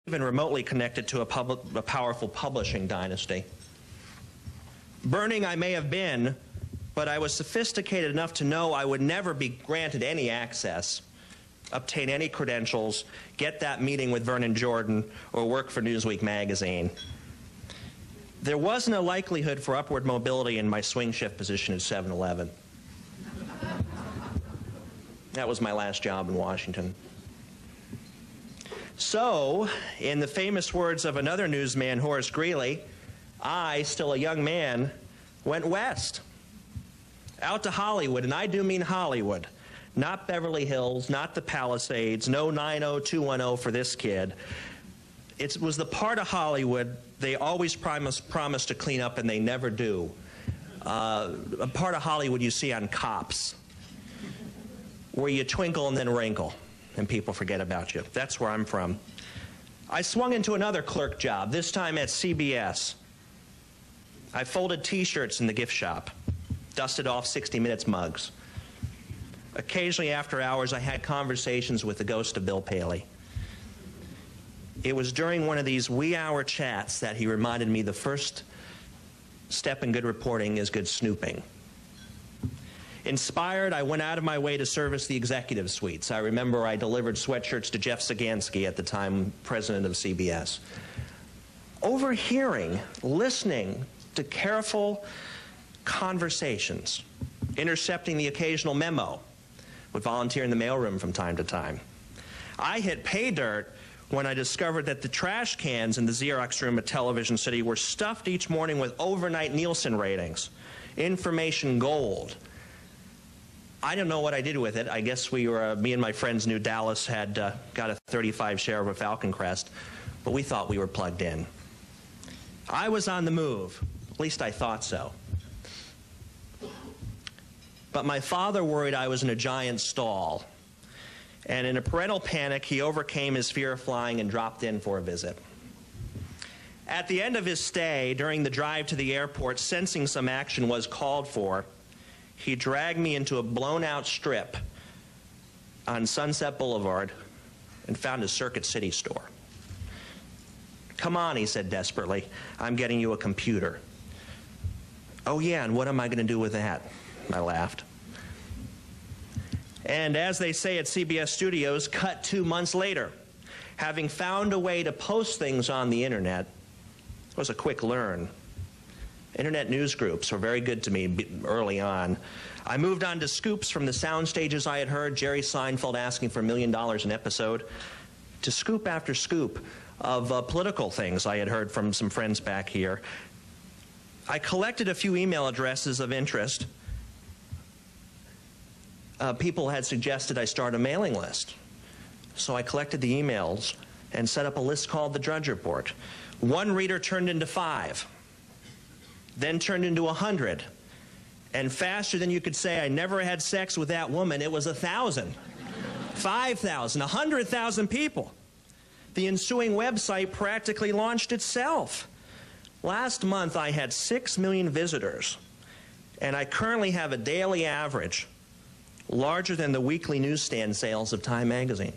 even remotely connected to a powerful publishing dynasty. Burning I may have been, but I was sophisticated enough to know I would never be granted any access, obtain any credentials, get that meeting with Vernon Jordan, or work for Newsweek magazine. There wasn't a likelihood for upward mobility in my swing shift position at 7-Eleven. That was my last job in Washington. So, in the famous words of another newsman, Horace Greeley, I, still a young man, went west. Out to Hollywood, and I do mean Hollywood. Not Beverly Hills, not the Palisades, no 90210 for this kid. It was the part of Hollywood they always promise to clean up, and they never do. A part of Hollywood you see on Cops, where you twinkle and then wrinkle, and people forget about you. That's where I'm from. I swung into another clerk job, this time at CBS. I folded T-shirts in the gift shop, dusted off 60 Minutes mugs. Occasionally after hours, I had conversations with the ghost of Bill Paley. It was during one of these wee-hour chats that he reminded me the first step in good reporting is good snooping. Inspired, I went out of my way to service the executive suites. I remember I delivered sweatshirts to Jeff Sagansky, at the time president of CBS. Overhearing, listening to careful conversations, intercepting the occasional memo, would volunteer in the mailroom from time to time. I hit pay dirt when I discovered that the trash cans in the Xerox room at Television City were stuffed each morning with overnight Nielsen ratings, information gold. I don't know what I did with it. I guess me and my friends knew Dallas had got a 35 share of a Falcon Crest, but we thought we were plugged in. I was on the move. At least I thought so. But my father worried I was in a giant stall. And in a parental panic, he overcame his fear of flying and dropped in for a visit. At the end of his stay, during the drive to the airport, sensing some action was called for, he dragged me into a blown-out strip on Sunset Boulevard and found a Circuit City store. "Come on," he said desperately, "I'm getting you a computer." "Oh yeah, and what am I going to do with that?" I laughed. And as they say at CBS Studios, cut 2 months later, having found a way to post things on the internet was a quick learn. Internet news groups were very good to me early on. I moved on to scoops from the sound stages I had heard, Jerry Seinfeld asking for $1 million an episode, to scoop after scoop of political things I had heard from some friends back here. I collected a few email addresses of interest. People had suggested I start a mailing list. So I collected the emails and set up a list called the Drudge Report. One reader turned into 5, then turned into 100. And faster than you could say I never had sex with that woman, it was 1,000, 5,000, 100,000 people. The ensuing website practically launched itself. Last month I had 6 million visitors, and I currently have a daily average larger than the weekly newsstand sales of Time magazine.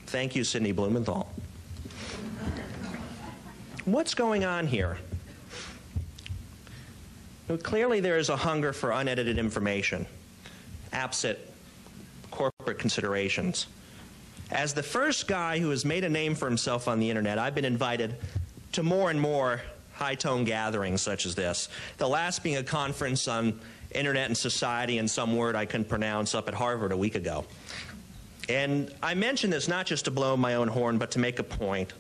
Thank you, Sidney Blumenthal. What's going on here? Well, clearly there is a hunger for unedited information, absent corporate considerations. As the first guy who has made a name for himself on the internet, I've been invited to more and more high-tone gatherings such as this. The last being a conference on Internet and Society and some word I couldn't pronounce up at Harvard a week ago. And I mention this not just to blow my own horn, but to make a point.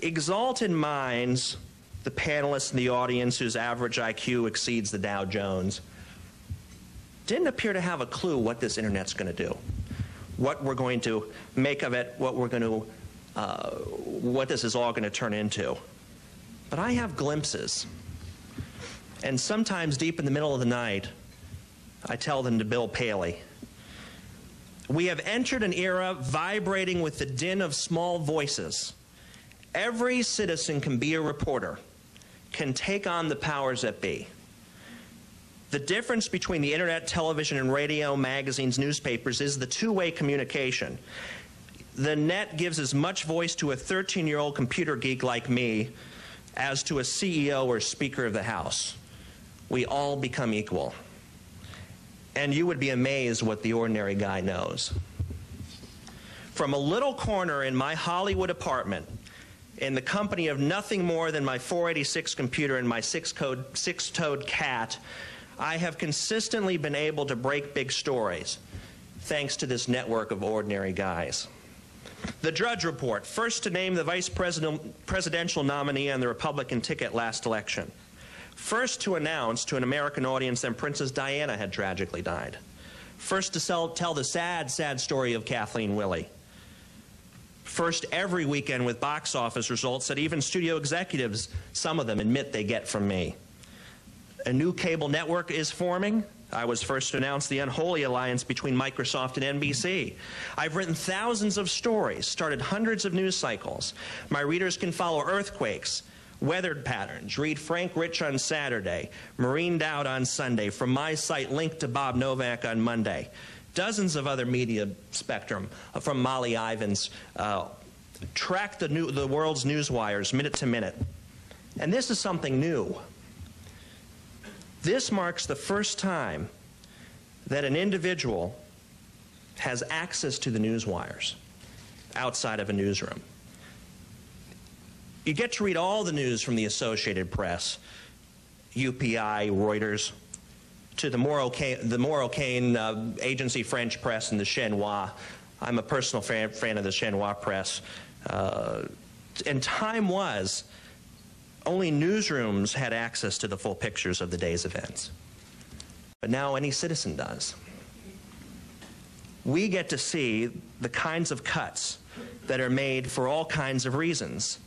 Exalted minds, the panelists in the audience whose average IQ exceeds the Dow Jones, didn't appear to have a clue what this Internet's going to do, what we're going to make of it, what this is all going to turn into. But I have glimpses. And sometimes deep in the middle of the night, I tell them to Bill Paley. We have entered an era vibrating with the din of small voices. Every citizen can be a reporter, can take on the powers that be. The difference between the internet, television, and radio, magazines, newspapers is the two-way communication. The net gives as much voice to a 13-year-old computer geek like me as to a CEO or Speaker of the House. We all become equal. And you would be amazed what the ordinary guy knows. From a little corner in my Hollywood apartment, in the company of nothing more than my 486 computer and my six-toed cat, I have consistently been able to break big stories, thanks to this network of ordinary guys. The Drudge Report, first to name the presidential nominee on the Republican ticket last election. First to announce to an American audience that Princess Diana had tragically died. First to tell the sad, sad story of Kathleen Willey. First every weekend with box office results that even studio executives, some of them, admit they get from me. A new cable network is forming. I was first to announce the unholy alliance between Microsoft and NBC. I've written thousands of stories, started hundreds of news cycles. My readers can follow earthquakes, weather patterns, read Frank Rich on Saturday, Maureen Dowd on Sunday, from my site linked to Bob Novak on Monday. Dozens of other media spectrum from Molly Ivins. Track the world's news wires minute to minute. And this is something new. This marks the first time that an individual has access to the news wires outside of a newsroom. You get to read all the news from the Associated Press, UPI, Reuters, to the Marocain Agency French Press and the Chinois. I'm a personal fan of the Chinois press. And time was, only newsrooms had access to the full pictures of the day's events. But now any citizen does. We get to see the kinds of cuts that are made for all kinds of reasons.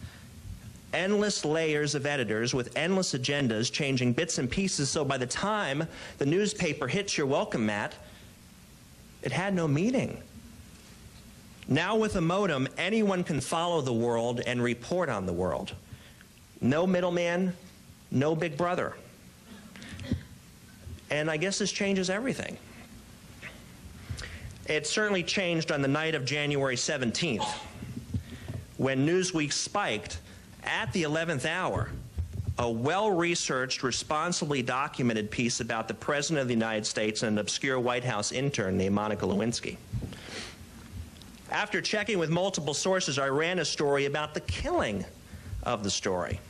Endless layers of editors with endless agendas changing bits and pieces, so by the time the newspaper hits your welcome mat, it had no meaning. Now with a modem, anyone can follow the world and report on the world. No middleman, no big brother. And I guess this changes everything. It certainly changed on the night of January 17th, when Newsweek spiked at the 11th hour a well-researched, responsibly documented piece about the President of the United States and an obscure White House intern named Monica Lewinsky. After checking with multiple sources, I ran a story about the killing of the story.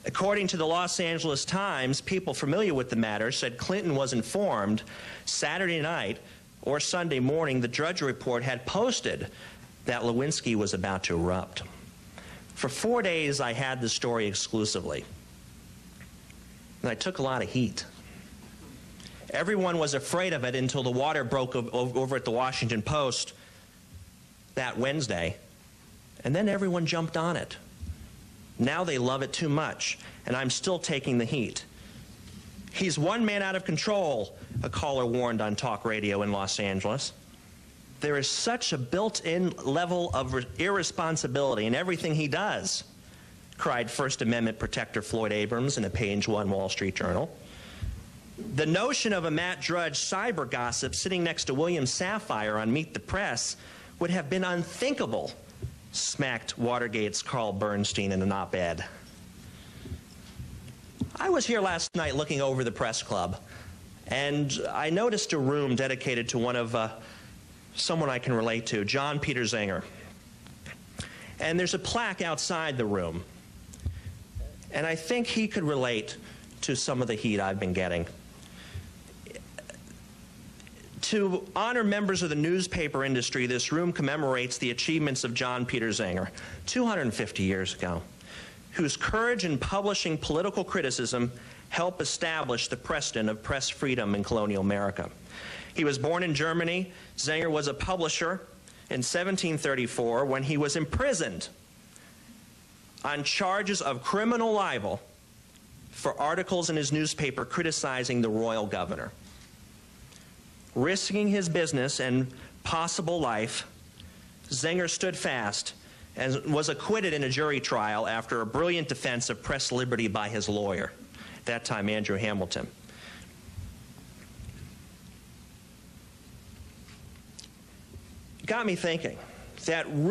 According to the Los Angeles Times, people familiar with the matter said Clinton was informed Saturday night or Sunday morning the Drudge Report had posted that Lewinsky was about to erupt. For 4 days, I had the story exclusively. And I took a lot of heat. Everyone was afraid of it until the water broke over at the Washington Post that Wednesday. And then everyone jumped on it. Now they love it too much, and I'm still taking the heat. He's one man out of control, a caller warned on talk radio in Los Angeles. There is such a built-in level of irresponsibility in everything he does, cried First Amendment protector Floyd Abrams in a page 1 Wall Street Journal. The notion of a Matt Drudge cyber gossip sitting next to William Safire on Meet the Press would have been unthinkable, smacked Watergate's Carl Bernstein in an op-ed. I was here last night looking over the press club, and I noticed a room dedicated to one of someone I can relate to, John Peter Zenger. And there's a plaque outside the room, and I think he could relate to some of the heat I've been getting. To honor members of the newspaper industry, this room commemorates the achievements of John Peter Zenger, 250 years ago, whose courage in publishing political criticism helped establish the precedent of press freedom in colonial America. He was born in Germany. Zenger was a publisher in 1734 when he was imprisoned on charges of criminal libel for articles in his newspaper criticizing the royal governor. Risking his business and possible life, Zenger stood fast and was acquitted in a jury trial after a brilliant defense of press liberty by his lawyer, at that time Andrew Hamilton. Got me thinking, that really